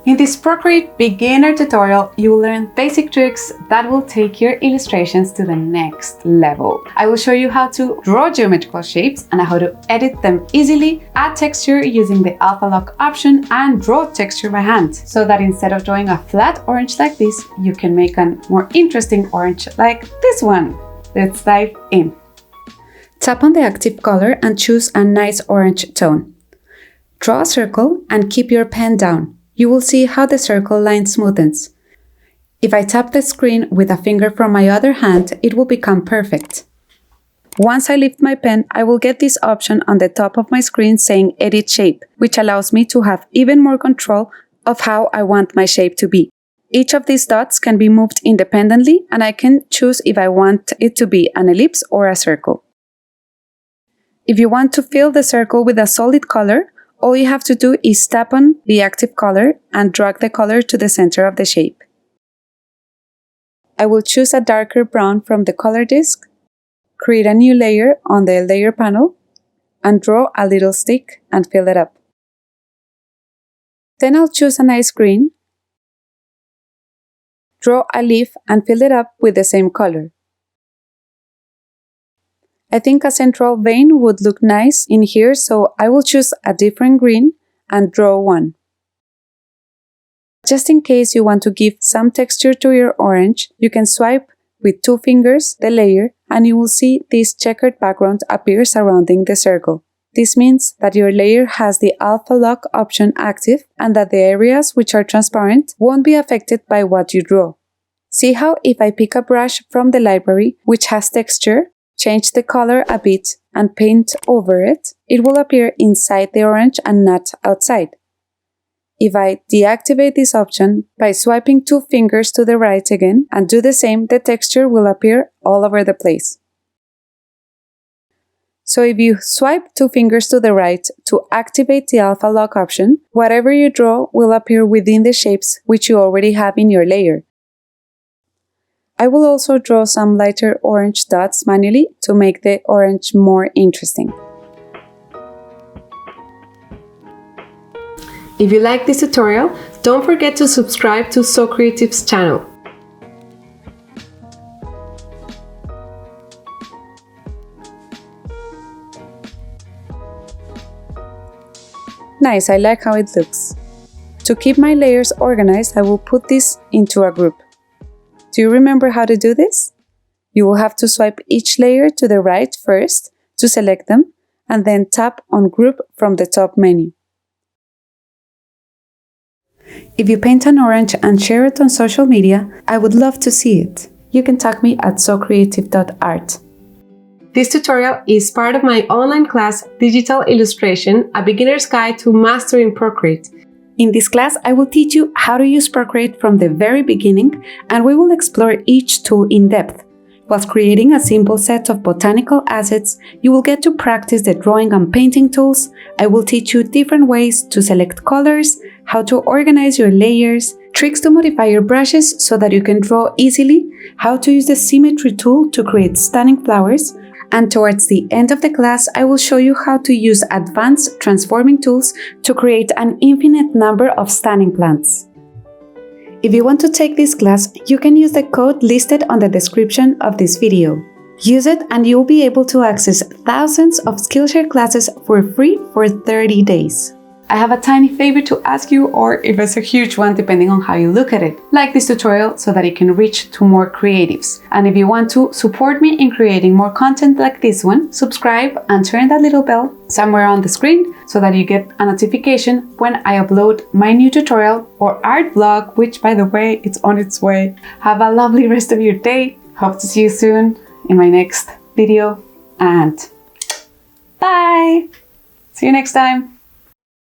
In this Procreate beginner tutorial, you will learn basic tricks that will take your illustrations to the next level. I will show you how to draw geometrical shapes and how to edit them easily, add texture using the Alpha Lock option, and draw texture by hand, so that instead of drawing a flat orange like this, you can make a more interesting orange like this one. Let's dive in. Tap on the active color and choose a nice orange tone. Draw a circle and keep your pen down. You will see how the circle line smoothens. If I tap the screen with a finger from my other hand, it will become perfect. Once I lift my pen, I will get this option on the top of my screen saying Edit Shape, which allows me to have even more control of how I want my shape to be. Each of these dots can be moved independently, and I can choose if I want it to be an ellipse or a circle. If you want to fill the circle with a solid color, all you have to do is tap on the active color and drag the color to the center of the shape. I will choose a darker brown from the color disk, create a new layer on the layer panel, and draw a little stick and fill it up. Then I'll choose a nice green, draw a leaf and fill it up with the same color. I think a central vein would look nice in here, so I will choose a different green and draw one. Just in case you want to give some texture to your orange, you can swipe with 2 fingers the layer and you will see this checkered background appear surrounding the circle. This means that your layer has the Alpha Lock option active and that the areas which are transparent won't be affected by what you draw. See how if I pick a brush from the library which has texture, change the color a bit and paint over it, it will appear inside the orange and not outside. If I deactivate this option by swiping 2 fingers to the right again and do the same, the texture will appear all over the place. So if you swipe 2 fingers to the right to activate the Alpha Lock option, whatever you draw will appear within the shapes which you already have in your layer. I will also draw some lighter orange dots manually to make the orange more interesting. If you like this tutorial, don't forget to subscribe to SOcreative's channel. Nice, I like how it looks. To keep my layers organized, I will put this into a group. Do you remember how to do this? You will have to swipe each layer to the right first to select them, and then tap on Group from the top menu. If you paint an orange and share it on social media, I would love to see it. You can tag me at SOcreative.art. This tutorial is part of my online class Digital Illustration, a beginner's guide to mastering Procreate. In this class, I will teach you how to use Procreate from the very beginning, and we will explore each tool in depth. Whilst creating a simple set of botanical assets, you will get to practice the drawing and painting tools. I will teach you different ways to select colors, how to organize your layers, tricks to modify your brushes so that you can draw easily, how to use the symmetry tool to create stunning flowers, and towards the end of the class, I will show you how to use advanced transforming tools to create an infinite number of stunning plants. If you want to take this class, you can use the code listed on the description of this video. Use it and you'll be able to access thousands of Skillshare classes for free for 30 days. I have a tiny favor to ask you, or if it's a huge one depending on how you look at it. Like this tutorial so that it can reach to more creatives. And if you want to support me in creating more content like this one, subscribe and turn that little bell somewhere on the screen so that you get a notification when I upload my new tutorial or art vlog, which by the way, it's on its way. Have a lovely rest of your day. Hope to see you soon in my next video, and bye! See you next time.